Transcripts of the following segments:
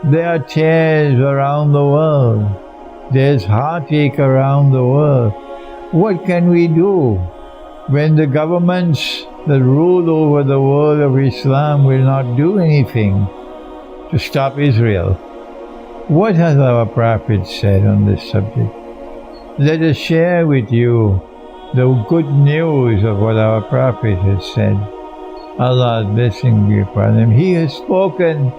There are tears around the world. There's heartache around the world. What can we do when the governments that rule over the world of Islam will not do anything to stop Israel? What has our Prophet said on this subject? Let us share with you the good news of what our Prophet has said. Allah's blessing be upon him. He has spoken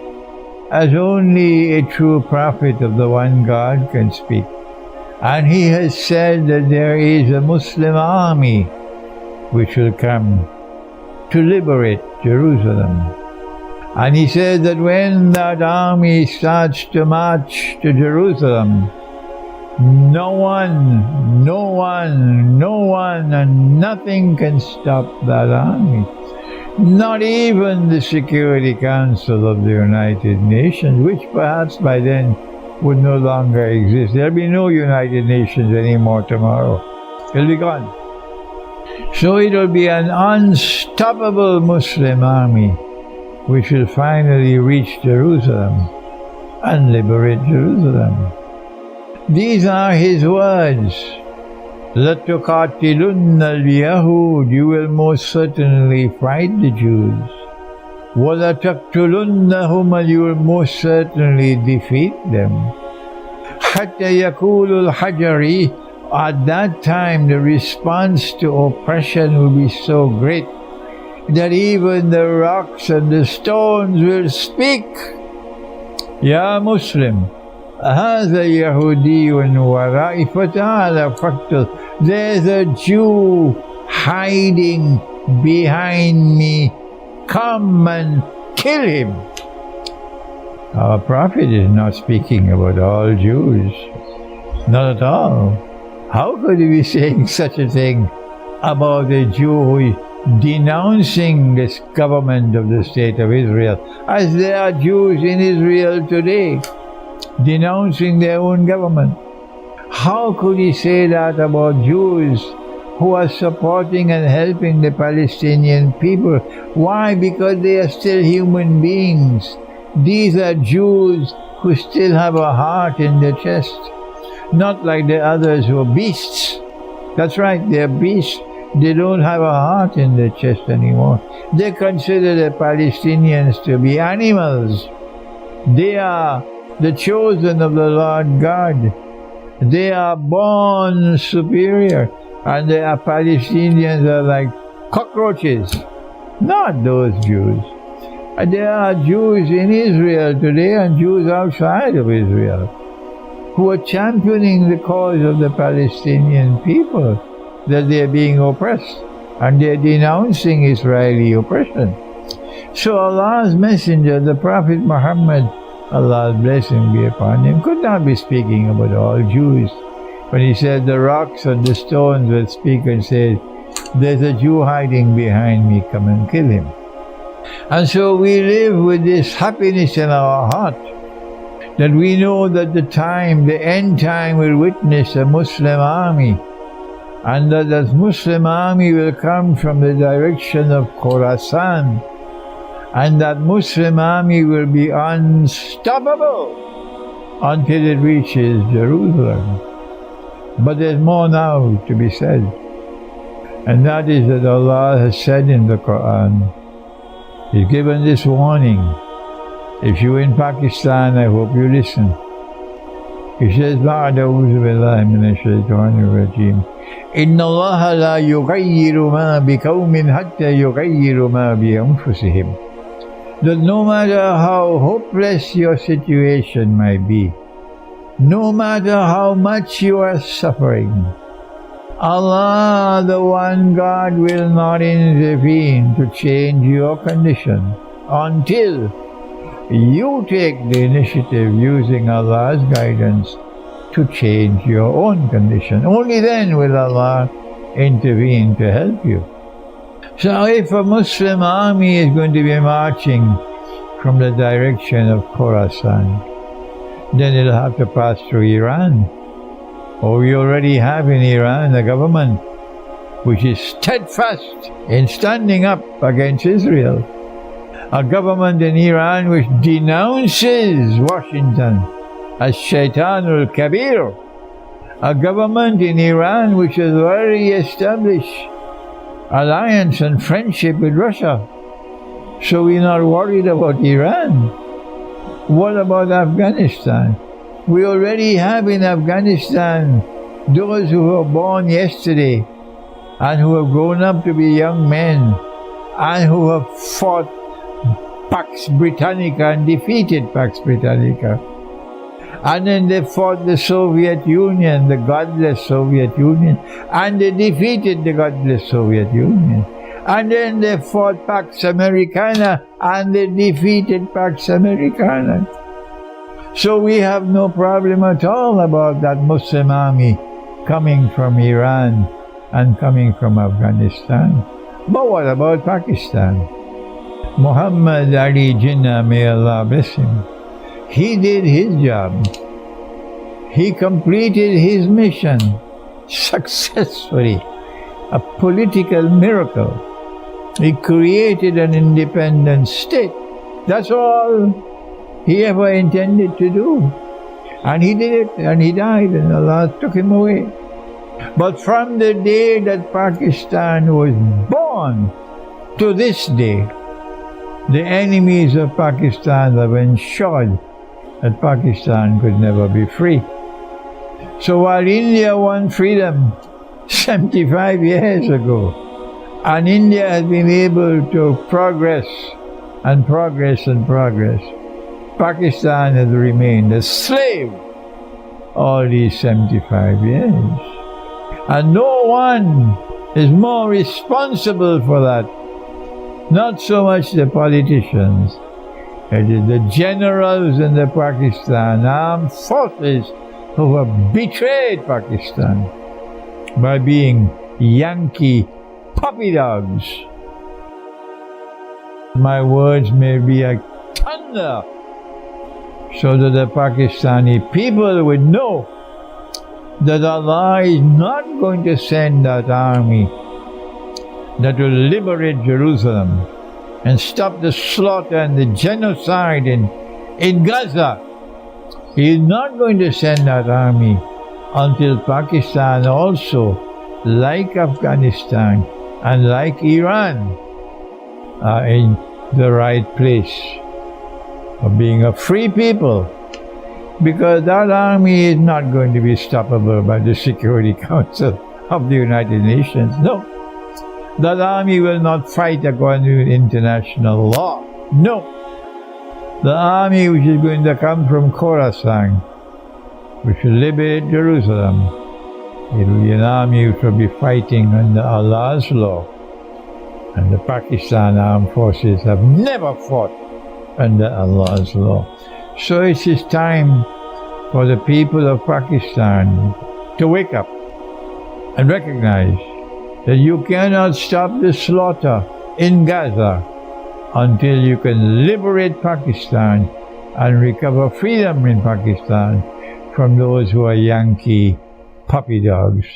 as only a true prophet of the one God can speak. And he has said that there is a Muslim army which will come to liberate Jerusalem. And he said that when that army starts to march to Jerusalem, no one and nothing can stop that army. Not even the Security Council of the United Nations, which perhaps by then would no longer exist. There'll be no United Nations anymore tomorrow. It'll be gone. So it'll be an unstoppable Muslim army which will finally reach Jerusalem and liberate Jerusalem. These are his words. لَتُقَاتِلُنَّ الْيَهُودِ, you will most certainly fight the Jews. وَلَتَقْتُلُنَّهُمْ, you will most certainly defeat them. حَتَّى يَقُولُ الْحَجَرِ, at that time the response to oppression will be so great that even the rocks and the stones will speak. Ya Muslim, هذا يهودي ورائي فتعال فاقتل. There's a Jew hiding behind me. Come and kill him. Our Prophet is not speaking about all Jews. Not at all. How could he be saying such a thing about a Jew who is denouncing this government of the State of Israel, as there are Jews in Israel today denouncing their own government? How could he say that about Jews who are supporting and helping the Palestinian people? Why? Because they are still human beings. These are Jews who still have a heart in their chest, not like the others who are beasts. That's right, they are beasts. They don't have a heart in their chest anymore. They consider the Palestinians to be animals. They are the chosen of the Lord God. They are born superior, and the Palestinians are like cockroaches. Not those Jews. There are Jews in Israel today and Jews outside of Israel who are championing the cause of the Palestinian people, that they are being oppressed, and they are denouncing Israeli oppression. So Allah's messenger, the Prophet Muhammad, Allah's blessing be upon him, could not be speaking about all Jews when he said the rocks and the stones will speak and say, there's a Jew hiding behind me, come and kill him. And so we live with this happiness in our heart, that we know that the end time will witness a Muslim army, and that this Muslim army will come from the direction of Khorasan, and that Muslim army will be unstoppable until it reaches Jerusalem. But there's more now to be said, and that is that Allah has said in the Quran, He's given this warning. If you're in Pakistan, I hope you listen. He says, بَعْدَ أَعُوذُ بِاللَّهِ مِنَ الشَّيْطَانِ الرَّجِيمِ إِنَّ اللَّهَ لَا يُغَيِّرُ مَا بِقَوْمٍ حَتَّى يُغَيِّرُ مَا بِأَنفُسِهِمْ. That no matter how hopeless your situation might be, no matter how much you are suffering, Allah, the one God, will not intervene to change your condition until you take the initiative using Allah's guidance to change your own condition. Only then will Allah intervene to help you. So if a Muslim army is going to be marching from the direction of Khorasan, then it'll have to pass through Iran. Or we already have in Iran a government which is steadfast in standing up against Israel. A government in Iran which denounces Washington as Shaitanul Kabir. A government in Iran which has already established alliance and friendship with Russia. So we're not worried about Iran. What about Afghanistan? We already have in Afghanistan those who were born yesterday and who have grown up to be young men and who have fought Pax Britannica and defeated Pax Britannica. And then they fought the Soviet Union, the godless Soviet Union, and they defeated the godless Soviet Union. And then they fought Pax Americana, and they defeated Pax Americana. So we have no problem at all about that Muslim army coming from Iran and coming from Afghanistan. But what about Pakistan? Muhammad Ali Jinnah, may Allah bless him, he did his job. He completed his mission successfully, a political miracle. He created an independent state. That's all he ever intended to do. And he did it, and he died, and Allah took him away. But from the day that Pakistan was born to this day, the enemies of Pakistan have ensured that Pakistan could never be free. So while India won freedom 75 years ago, and India has been able to progress and progress and progress, Pakistan has remained a slave all these 75 years. And no one is more responsible for that. Not so much the politicians. It is the generals in the Pakistan armed forces who have betrayed Pakistan by being Yankee puppy dogs. My words may be like thunder, so that the Pakistani people would know that Allah is not going to send that army that will liberate Jerusalem and stop the slaughter and the genocide in Gaza. He is not going to send that army until Pakistan also, like Afghanistan and like Iran, are in the right place of being a free people. Because that army is not going to be stoppable by the Security Council of the United Nations. No. That army will not fight according to international law. No. The army which is going to come from Khorasan, which will liberate Jerusalem, it will be an army which will be fighting under Allah's law. And the Pakistan armed forces have never fought under Allah's law. So it is time for the people of Pakistan to wake up and recognize that you cannot stop the slaughter in Gaza until you can liberate Pakistan and recover freedom in Pakistan from those who are Yankee puppy dogs.